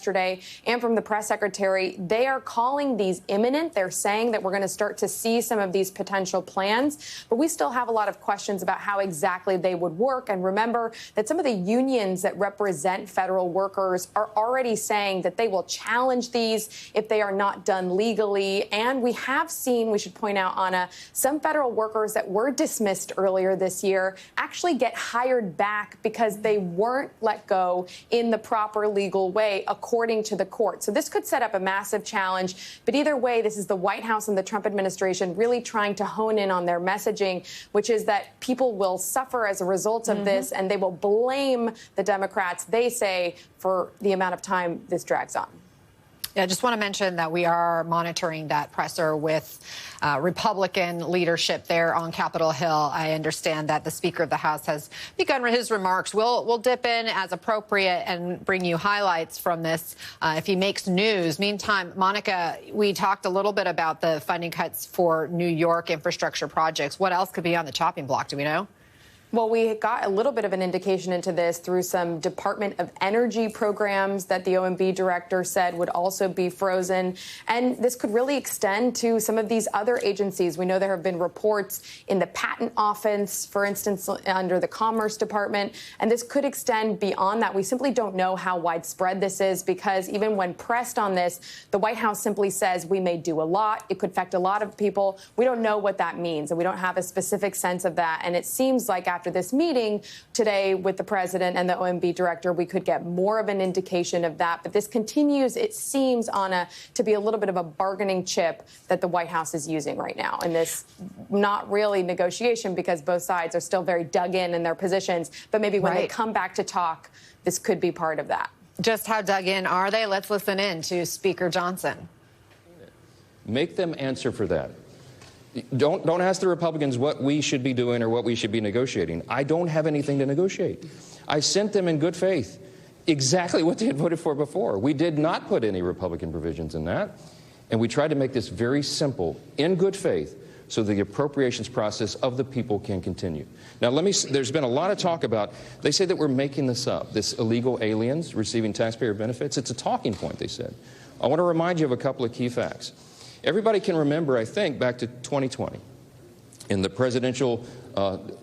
yesterday and from the press secretary, they are calling these imminent. They're saying that we're going to start to see some of these potential plans, but we still have a lot of questions about how exactly they would work. And remember that some of the unions that represent federal workers are already saying that they will challenge these if they are not done legally. And we have seen, we should point out, Anna, some federal workers that were dismissed earlier this year actually get hired back because they weren't let go in the proper legal way, according to the court. So this could set up a massive challenge. But either way, this is the White House and the Trump administration really trying to hone in on their messaging, which is that people will suffer as a result of this, and they will blame the Democrats, they say, for the amount of time this drags on. Yeah, I just want to mention that we are monitoring that presser with Republican leadership there on Capitol Hill. I understand that the Speaker of the House has begun his remarks. We'll dip in as appropriate and bring you highlights from this if he makes news. Meantime, Monica, we talked a little bit about the funding cuts for New York infrastructure projects. What else could be on the chopping block? Do we know? Well, we got a little bit of an indication into this through some Department of Energy programs that the OMB director said would also be frozen. And this could really extend to some of these other agencies. We know there have been reports in the Patent Office, for instance, under the Commerce Department. And this could extend beyond that. We simply don't know how widespread this is because even when pressed on this, the White House simply says we may do a lot. It could affect a lot of people. We don't know what that means, and we don't have a specific sense of that. And it seems like after this meeting today with the president and the OMB director, we could get more of an indication of that. But this continues, it seems, Anna, to be a little bit of a bargaining chip that the White House is using right now in this not really negotiation because both sides are still very dug in their positions. But maybe when they come back to talk, this could be part of that. Just how dug in are they? Let's listen in to Speaker Johnson. Make them answer for that. Don't ask the Republicans what we should be doing or what we should be negotiating. I don't have anything to negotiate. I sent them in good faith exactly what they had voted for before. We did not put any Republican provisions in that, and we tried to make this very simple, in good faith, so the appropriations process of the people can continue. Now, there's been a lot of talk about, they say that we're making this up, this illegal aliens receiving taxpayer benefits. It's a talking point, they said. I want to remind you of a couple of key facts. Everybody can remember, I think, back to 2020. In the presidential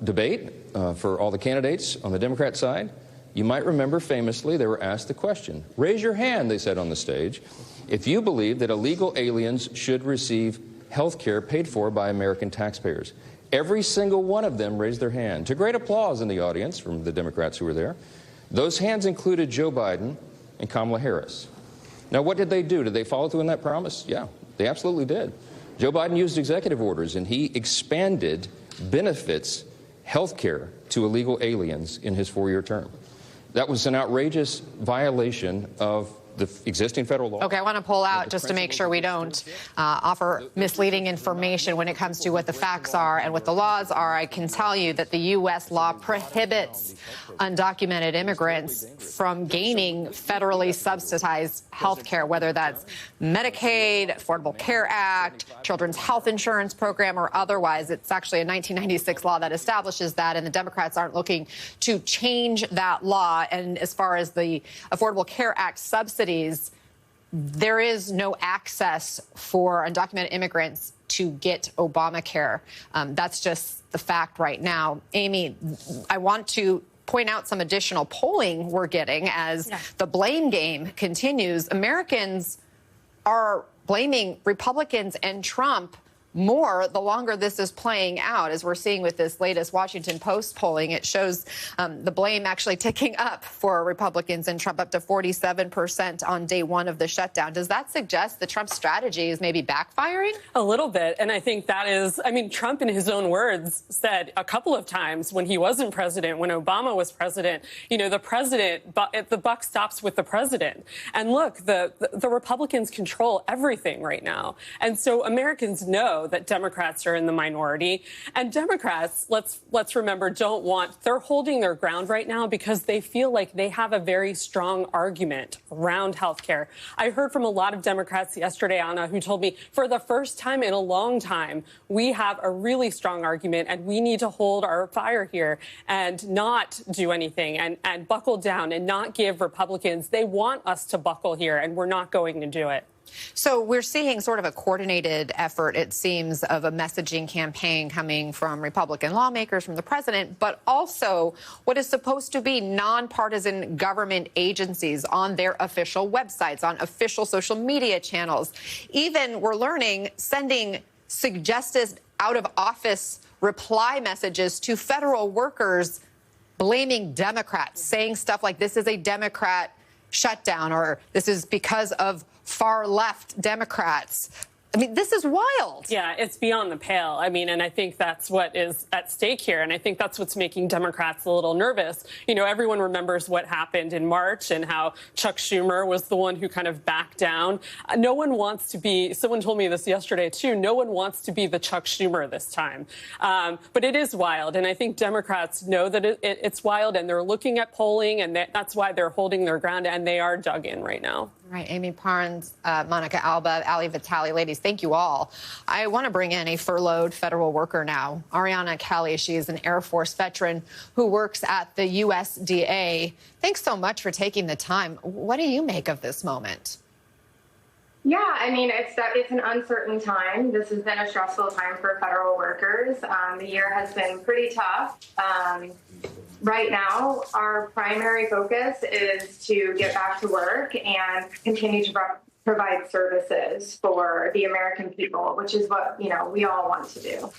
debate for all the candidates on the Democrat side, you might remember famously they were asked the question, raise your hand, they said on the stage, if you believe that illegal aliens should receive health care paid for by American taxpayers. Every single one of them raised their hand, to great applause in the audience from the Democrats who were there. Those hands included Joe Biden and Kamala Harris. Now, what did they do? Did they follow through on that promise? Yeah. They absolutely did. Joe Biden used executive orders, and he expanded benefits, health care, to illegal aliens in his 4-year term. That was an outrageous violation of the existing federal law. Okay, I want to pull out just to make sure we don't offer misleading information when it comes to what the facts are and what the laws are. I can tell you that the U.S. law prohibits undocumented immigrants from gaining federally subsidized health care, whether that's Medicaid, Affordable Care Act, Children's Health Insurance Program, or otherwise. It's actually a 1996 law that establishes that, and the Democrats aren't looking to change that law. And as far as the Affordable Care Act subsidies, there is no access for undocumented immigrants to get Obamacare. That's just the fact right now. Amy, I want to point out some additional polling we're getting as the blame game continues. Americans are blaming Republicans and Trump more the longer this is playing out, as we're seeing with this latest Washington Post polling. It shows the blame actually ticking up for Republicans and Trump, up to 47% on day one of the shutdown. Does that suggest that Trump's strategy is maybe backfiring? A little bit. And I think that is, I mean, Trump, in his own words, said a couple of times when he wasn't president, when Obama was president, you know, the buck stops with the president. And look, the Republicans control everything right now. And so Americans know know that Democrats are in the minority. And Democrats, let's remember, they're holding their ground right now because they feel like they have a very strong argument around health care. I heard from a lot of Democrats yesterday, Anna, who told me for the first time in a long time, we have a really strong argument and we need to hold our fire here and not do anything and buckle down and not give Republicans. They want us to buckle here, and we're not going to do it. So we're seeing sort of a coordinated effort, it seems, of a messaging campaign coming from Republican lawmakers, from the president, but also what is supposed to be nonpartisan government agencies on their official websites, on official social media channels. Even, we're learning, sending suggested out-of-office reply messages to federal workers blaming Democrats, saying stuff like this is a Democrat shutdown or this is because of far-left Democrats. I mean, this is wild. Yeah, it's beyond the pale. I mean, and I think that's what is at stake here. And I think that's what's making Democrats a little nervous. You know, everyone remembers what happened in March and how Chuck Schumer was the one who kind of backed down. No one wants to be, someone told me this yesterday, too, no one wants to be the Chuck Schumer this time. But it is wild. And I think Democrats know that it's wild, and they're looking at polling, and that's why they're holding their ground, and they are dug in right now. Right. Amy Parnes, Monica Alba, Ali Vitale, ladies, thank you all. I want to bring in a furloughed federal worker now, Ariana Kelly. She is an Air Force veteran who works at the USDA. Thanks so much for taking the time. What do you make of this moment? Yeah, I mean, it's an uncertain time. This has been a stressful time for federal workers. The year has been pretty tough. Right now, our primary focus is to get back to work and continue to provide services for the American people, which is what, we all want to do.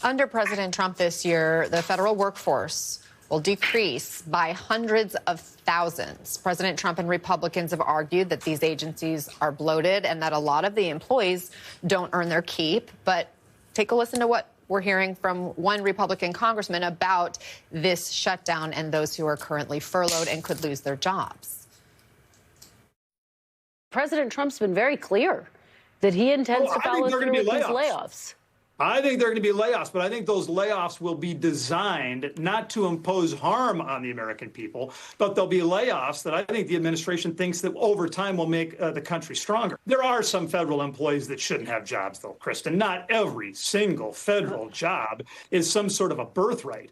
Under President Trump this year, the federal workforce will decrease by hundreds of thousands. President Trump and Republicans have argued that these agencies are bloated and that a lot of the employees don't earn their keep. But take a listen to what we're hearing from one Republican congressman about this shutdown and those who are currently furloughed and could lose their jobs. President Trump's been very clear that he intends to follow through with these layoffs. I think there are going to be layoffs, but I think those layoffs will be designed not to impose harm on the American people, but there'll be layoffs that I think the administration thinks that over time will make the country stronger. There are some federal employees that shouldn't have jobs, though, Kristen. Not every single federal job is some sort of a birthright.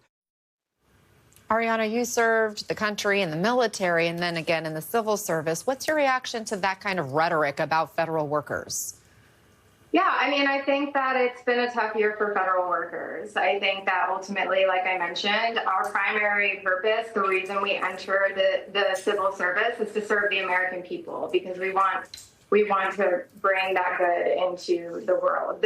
Ariana, you served the country in the military and then again in the civil service. What's your reaction to that kind of rhetoric about federal workers? Yeah, I mean, I think that it's been a tough year for federal workers. I think that ultimately, like I mentioned, our primary purpose, the reason we enter the civil service is to serve the American people because we want to bring that good into the world.